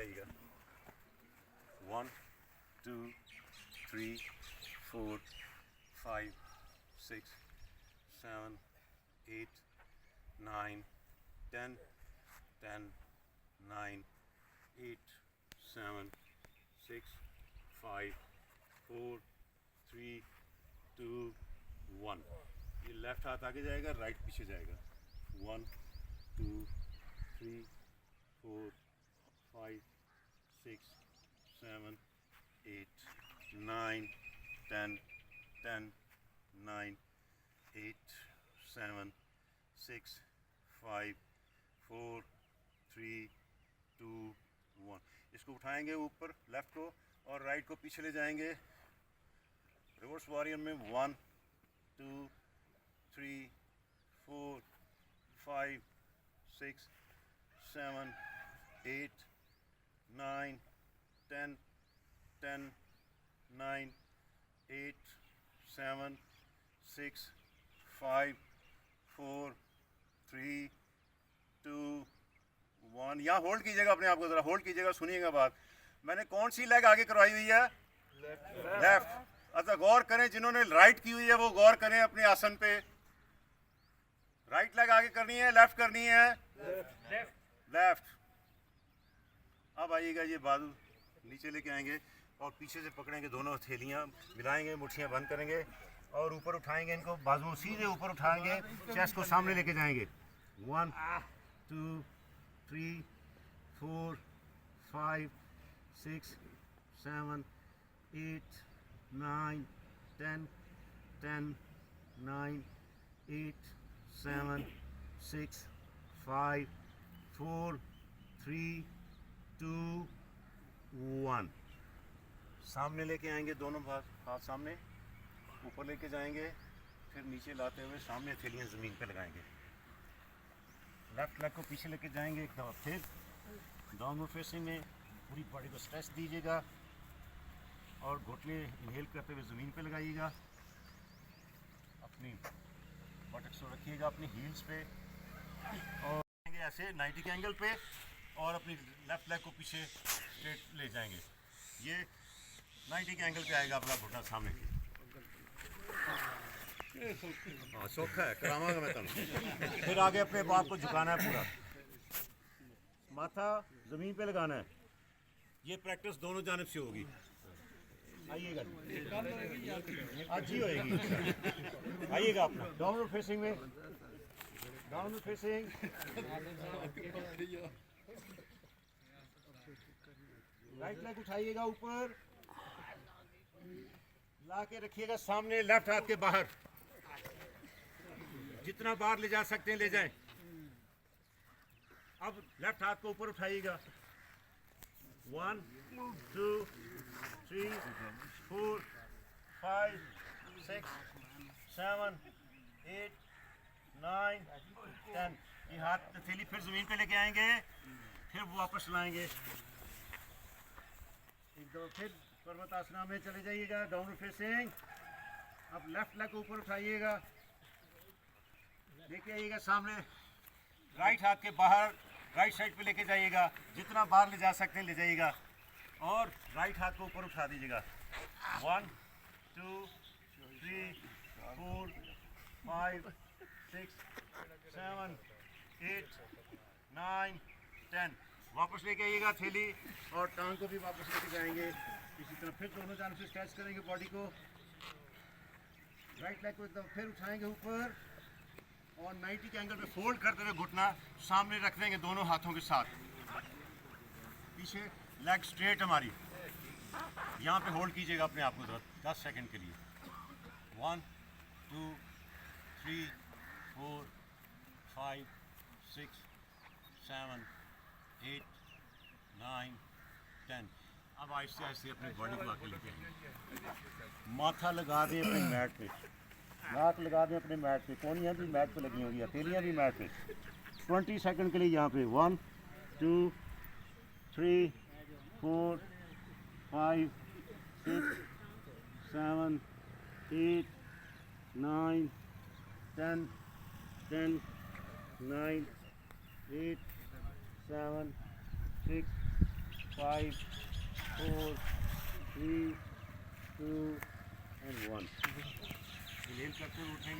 आइएगा। 1 2 3 4 5 6 7 8 9 10 10 9 8 7 6 5 4 3 2 1। ये लेफ्ट हाथ आगे जाएगा, राइट पीछे जाएगा। 1 2 3 4 5 6 7 8 9 10 10 9 8 7 6 5 4 3 2 1। इसको उठाएंगे ऊपर, लेफ्ट को, और राइट को पीछे ले जाएंगे। रिवर्स वॉरियर में 1 2 3 4 5 6 7 8 9 10 10 9 8 7 6 5 4 3 2 1। यहाँ होल्ड कीजिएगा अपने आप को, ज़रा होल्ड कीजिएगा, सुनिएगा बात। मैंने कौन सी लेग आगे करवाई हुई है? लेफ्ट। अच्छा गौर करें, जिन्होंने राइट की हुई है वो गौर करें अपने आसन पे। राइट लेग आगे करनी है, लेफ्ट करनी है? लेफ्ट। अब आइएगा, ये बाजू नीचे लेके आएंगे और पीछे से पकड़ेंगे, दोनों हथेलियाँ मिलाएंगे, मुट्ठियाँ बंद करेंगे और ऊपर उठाएंगे इनको, बाजू सीधे ऊपर उठाएंगे, चेस्ट को सामने लेके जाएंगे। 1 2 3 4 5 6 7 8 9 10 10 9 8 7 6 5 4 3 2 1। सामने लेके आएंगे, दोनों हाथ सामने, ऊपर लेके जाएंगे, फिर नीचे लाते हुए सामने हथेलियाँ ज़मीन पे लगाएंगे। लेफ्ट लेग को पीछे लेके जाएंगे एक दफ़ा, फिर डाउनवर्ड फेसिंग में पूरी बॉडी को स्ट्रेच दीजिएगा और घुटने इनहेल करते हुए ज़मीन पे लगाइएगा। अपनी बटक्स को रखिएगा अपनी हील्स पे और ऐसे 90 के एंगल पे, और अपनी लेफ्ट लेग को पीछे स्ट्रेट ले जाएंगे। ये 90 के एंगल पे आएगा अपना घुटना सामने। हाँ सौखा है, करावांगा मैं तुम। फिर आगे अपने बाप को झुकाना है पूरा, माथा ज़मीन पे लगाना है। ये प्रैक्टिस दोनों जानिब से होगी। आइएगा, आज ही होएगी। आइएगा अपना डाउनवर्ड फेसिंग में, डाउनवर्ड फेसिंग। राइट लेग उठाइएगा ऊपर, ला के रखिएगा सामने, लेफ्ट हाथ के बाहर, जितना बाहर ले जा सकते हैं ले जाएं। अब लेफ्ट हाथ को ऊपर उठाइएगा। 1 2 3 4 5 6 7 8 9 10। ये हाथ हथेली फिर जमीन पे लेके आएंगे, फिर वापस लाएंगे। एक दो फिर पर्वतासना में चले जाइएगा, डाउनवर्ड फेसिंग। अब लेफ्ट लेग ऊपर उठाइएगा, लेके आइएगा सामने, राइट हाथ के बाहर, राइट साइड पे लेके जाइएगा, जितना बाहर ले जा सकते हैं ले जाइएगा, और राइट हाथ को ऊपर उठा दीजिएगा। 1 2 3 4 5 6 7 8 9 10। वापस लेके आइएगा थैली, और टांग को भी वापस लेके जाएंगे। इसी तरह फिर दोनों जान से स्ट्रेच करेंगे बॉडी को। राइट लेग को एकदम फिर उठाएंगे ऊपर और 90 के एंगल पे फोल्ड करते हुए घुटना सामने रख देंगे दोनों हाथों के साथ। पीछे लेग स्ट्रेट हमारी, यहाँ पे होल्ड कीजिएगा अपने आप को 10 सेकंड के लिए। 1 2 3 4 5 6 7 8 9 10। अब आहिस्ते आहिस्ते अपनी बॉडी को आगे लेके आएंगे। माथा लगा दें अपने मैट पे, नाक लगा दें अपने मैट पे, कोनियाँ भी मैट पे लगी होंगी, हथेलियाँ भी मैट पे। 20 सेकंड के लिए यहाँ पे 1 2 3 4 5 6 7 8 9 10 10 9 8 7 6 5, 4, 3, 2 and 1. इनहेल करते हुए उठेंगे।